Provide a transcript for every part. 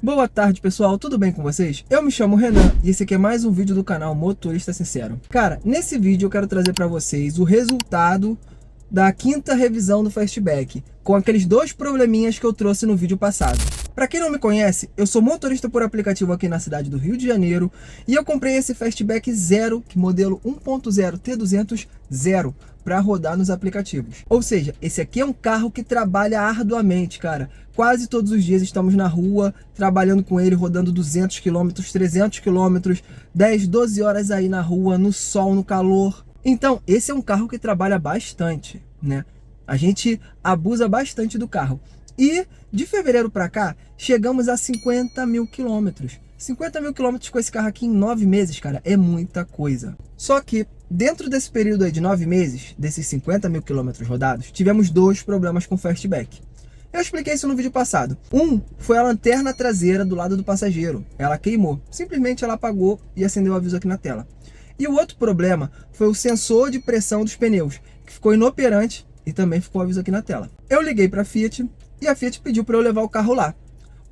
Boa tarde, pessoal, tudo bem com vocês? Eu me chamo Renan e esse aqui é mais um vídeo do canal Motorista Sincero. Cara, nesse vídeo eu quero trazer para vocês o resultado da quinta revisão do Fastback, com aqueles dois probleminhas que eu trouxe no vídeo passado. Para quem não me conhece, eu sou motorista por aplicativo aqui na cidade do Rio de Janeiro e eu comprei esse Fastback Zero, modelo 1.0 T200 Zero, para rodar nos aplicativos. Ou seja, esse aqui é um carro que trabalha arduamente, cara. Quase todos os dias estamos na rua, trabalhando com ele, rodando 200 km, 300 km, 10, 12 horas aí na rua, no sol, no calor. Então, esse é um carro que trabalha bastante, né? A gente abusa bastante do carro. E de fevereiro para cá, chegamos a 50 mil quilômetros. 50 mil quilômetros com esse carro aqui em 9 meses, cara, é muita coisa. Só que dentro desse período aí de 9 meses, desses 50 mil quilômetros rodados, tivemos dois problemas com o Fastback. Eu expliquei isso no vídeo passado. Um foi a lanterna traseira do lado do passageiro. Ela queimou. Simplesmente ela apagou e acendeu o aviso aqui na tela. E o outro problema foi o sensor de pressão dos pneus, que ficou inoperante e também ficou o aviso aqui na tela. Eu liguei para a Fiat e a Fiat pediu para eu levar o carro lá.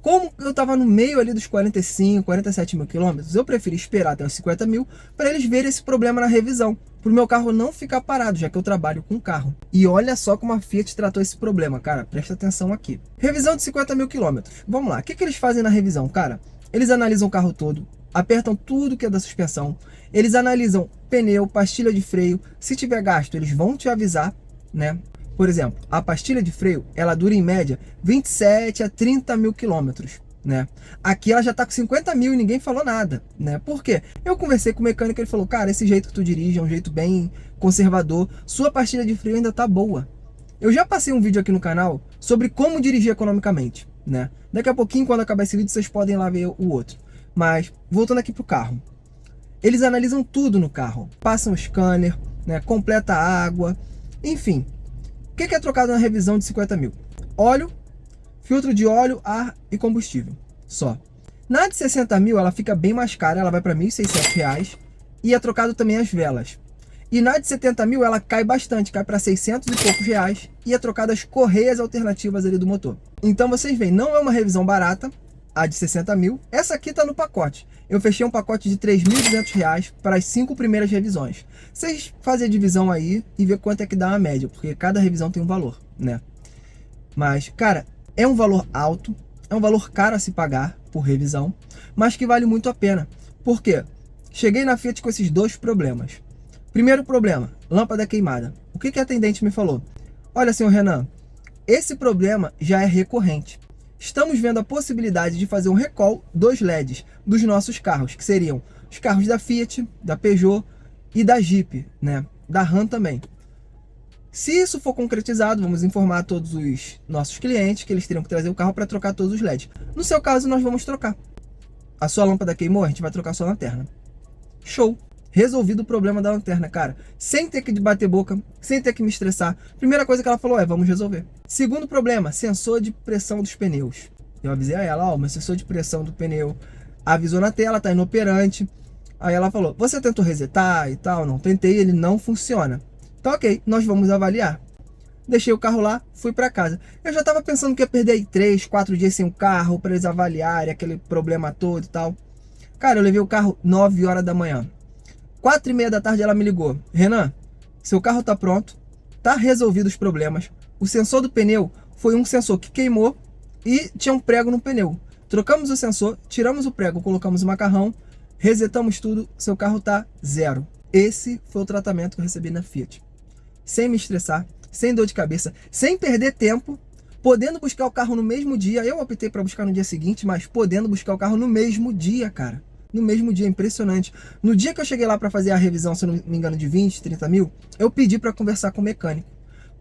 Como eu estava no meio ali dos 45, 47 mil quilômetros, eu preferi esperar até os 50 mil para eles verem esse problema na revisão, para o meu carro não ficar parado, já que eu trabalho com carro. E olha só como a Fiat tratou esse problema, cara, presta atenção aqui. Revisão de 50 mil quilômetros. Vamos lá, o que eles fazem na revisão, cara? Eles analisam o carro todo, apertam tudo que é da suspensão, eles analisam pneu, pastilha de freio, se tiver gasto eles vão te avisar, né? Por exemplo, a pastilha de freio, ela dura em média 27 a 30 mil quilômetros, né? Aqui ela já tá com 50 mil e ninguém falou nada, né? Por quê? Eu conversei com o mecânico, ele falou, cara, esse jeito que tu dirige é um jeito bem conservador, sua pastilha de freio ainda tá boa. Eu já passei um vídeo aqui no canal sobre como dirigir economicamente, né? Daqui a pouquinho, quando acabar esse vídeo, vocês podem ir lá ver o outro. Mas, voltando aqui pro carro. Eles analisam tudo no carro, passam o scanner, né? Completa a água, enfim. O que é trocado na revisão de 50 mil? Óleo, filtro de óleo, ar e combustível. Só. Na de 60 mil ela fica bem mais cara, ela vai para R$ 1.600 e é trocado também as velas. E na de 70 mil ela cai bastante, cai para 600 e poucos reais e é trocado as correias alternativas ali do motor. Então vocês veem, não é uma revisão barata, a de 60 mil. Essa aqui tá no pacote. Eu fechei um pacote de R$ 3.200 para as 5 primeiras revisões. Vocês fazem a divisão aí e vê quanto é que dá a média, porque cada revisão tem um valor, né? Mas, cara, é um valor alto, é um valor caro a se pagar por revisão, mas que vale muito a pena. Por quê? Cheguei na Fiat com esses dois problemas. Primeiro problema, lâmpada queimada. O que a atendente me falou? Olha, senhor Renan, esse problema já é recorrente. Estamos vendo a possibilidade de fazer um recall dos LEDs dos nossos carros, que seriam os carros da Fiat, da Peugeot e da Jeep, né? Da Ram também. Se isso for concretizado, vamos informar todos os nossos clientes que eles teriam que trazer o carro para trocar todos os LEDs. No seu caso, nós vamos trocar. A sua lâmpada queimou, a gente vai trocar a sua lanterna. Show! Resolvido o problema da lanterna, cara. Sem ter que bater boca, sem ter que me estressar. Primeira coisa que ela falou é, vamos resolver. Segundo problema, sensor de pressão dos pneus. Eu avisei a ela, ó, meu sensor de pressão do pneu avisou na tela, tá inoperante. Aí ela falou, você tentou resetar e tal? Não, tentei, ele não funciona. Então ok, nós vamos avaliar. Deixei o carro lá, fui para casa. Eu já tava pensando que ia perder aí 3, 4 dias sem o carro, para eles avaliarem aquele problema todo e tal. Cara, eu levei o carro 9 horas da manhã. 4h30 da tarde ela me ligou. Renan, seu carro tá pronto, tá resolvido os problemas. O sensor do pneu foi um sensor que queimou e tinha um prego no pneu. Trocamos o sensor, tiramos o prego, colocamos o macarrão, resetamos tudo, seu carro tá zero. Esse foi o tratamento que eu recebi na Fiat. Sem me estressar, sem dor de cabeça, sem perder tempo, podendo buscar o carro no mesmo dia. Eu optei para buscar no dia seguinte, mas podendo buscar o carro no mesmo dia, cara. No mesmo dia, impressionante. No dia que eu cheguei lá para fazer a revisão, se eu não me engano, de 20, 30 mil, eu pedi para conversar com o mecânico.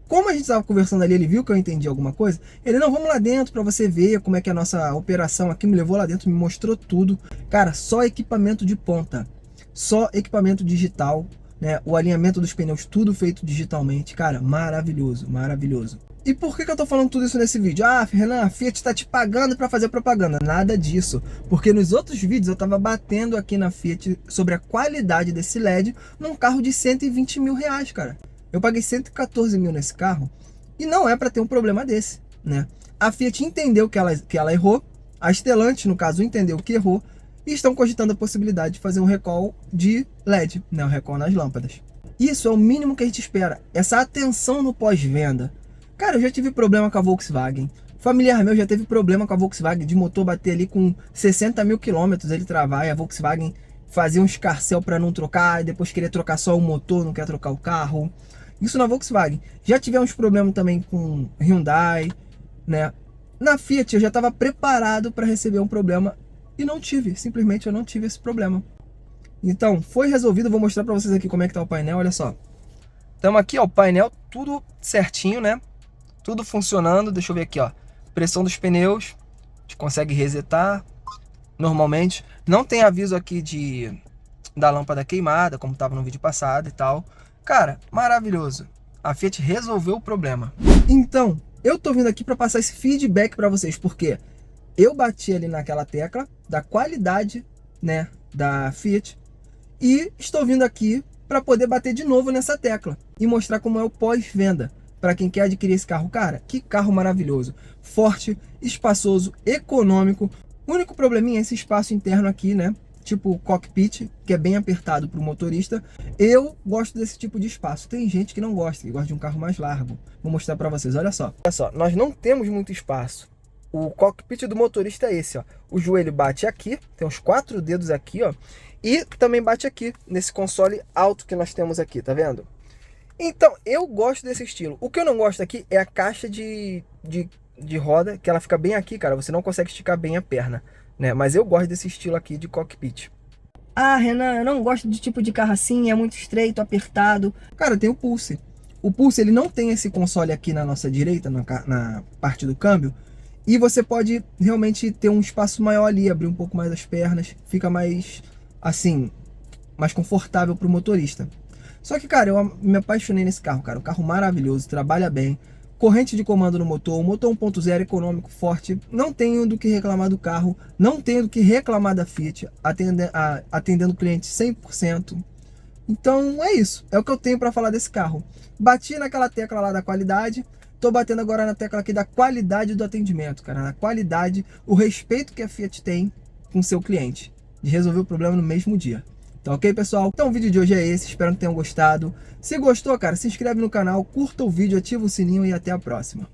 Como a gente estava conversando ali, ele viu que eu entendi alguma coisa, ele, não, vamos lá dentro para você ver como é que é a nossa operação aqui, me levou lá dentro, me mostrou tudo. Cara, só equipamento de ponta, só equipamento digital, né? O alinhamento dos pneus, tudo feito digitalmente. Cara, maravilhoso, maravilhoso. E por que eu tô falando tudo isso nesse vídeo? Ah, Renan, a Fiat tá te pagando para fazer propaganda. Nada disso, porque nos outros vídeos eu tava batendo aqui na Fiat sobre a qualidade desse LED num carro de 120 mil reais, cara. Eu paguei 114 mil nesse carro e não é para ter um problema desse, né? A Fiat entendeu que ela errou, A Stellantis, no caso, entendeu que errou e estão cogitando a possibilidade de fazer um recall de LED, né, um recall nas lâmpadas. Isso é o mínimo que a gente espera, essa atenção no pós-venda. Cara, eu já tive problema com a Volkswagen. Familiar meu já teve problema com a Volkswagen de motor bater ali com 60 mil quilômetros, ele travar e a Volkswagen fazer um escarcéu para não trocar, e depois querer trocar só o motor, não quer trocar o carro. Isso na Volkswagen. Já tivemos problema também com Hyundai, né? Na Fiat eu já estava preparado para receber um problema e não tive, simplesmente eu não tive esse problema. Então, foi resolvido, vou mostrar para vocês aqui como é que tá o painel, olha só. Estamos aqui, ó, o painel tudo certinho, né? Tudo funcionando, deixa eu ver aqui, ó. Pressão dos pneus, a gente consegue resetar normalmente. Não tem aviso aqui da lâmpada queimada, como estava no vídeo passado e tal. Cara, maravilhoso. A Fiat resolveu o problema. Então, eu tô vindo aqui para passar esse feedback para vocês, porque eu bati ali naquela tecla da qualidade, né, da Fiat, e estou vindo aqui para poder bater de novo nessa tecla e mostrar como é o pós-venda para quem quer adquirir esse carro. Cara, que carro maravilhoso, forte, espaçoso, econômico. O único probleminha é esse espaço interno aqui, né? Tipo cockpit, que é bem apertado para o motorista. Eu gosto desse tipo de espaço. Tem gente que não gosta, que gosta de um carro mais largo. Vou mostrar para vocês, olha só. Olha só, nós não temos muito espaço. O cockpit do motorista é esse, ó. O joelho bate aqui, tem uns 4 dedos aqui, ó. E também bate aqui, nesse console alto que nós temos aqui, tá vendo? Então, eu gosto desse estilo. O que eu não gosto aqui é a caixa de roda, que ela fica bem aqui, cara. Você não consegue esticar bem a perna, né? Mas eu gosto desse estilo aqui de cockpit. Ah, Renan, eu não gosto de tipo de carro assim, é muito estreito, apertado. Cara, tem o Pulse. O Pulse, ele não tem esse console aqui na nossa direita, na parte do câmbio. E você pode realmente ter um espaço maior ali, abrir um pouco mais as pernas. Fica mais, assim, mais confortável para o motorista. Só que, cara, eu me apaixonei nesse carro, cara. Um carro maravilhoso, trabalha bem. Corrente de comando no motor, motor 1.0 econômico, forte. Não tenho do que reclamar do carro, não tenho do que reclamar da Fiat, atendendo o cliente 100%. Então é isso, é o que eu tenho para falar desse carro. Bati naquela tecla lá da qualidade, tô batendo agora na tecla aqui da qualidade do atendimento, cara. Na qualidade, o respeito que a Fiat tem com o seu cliente, de resolver o problema no mesmo dia. Tá ok, pessoal? Então o vídeo de hoje é esse, espero que tenham gostado. Se gostou, cara, se inscreve no canal, curta o vídeo, ativa o sininho e até a próxima.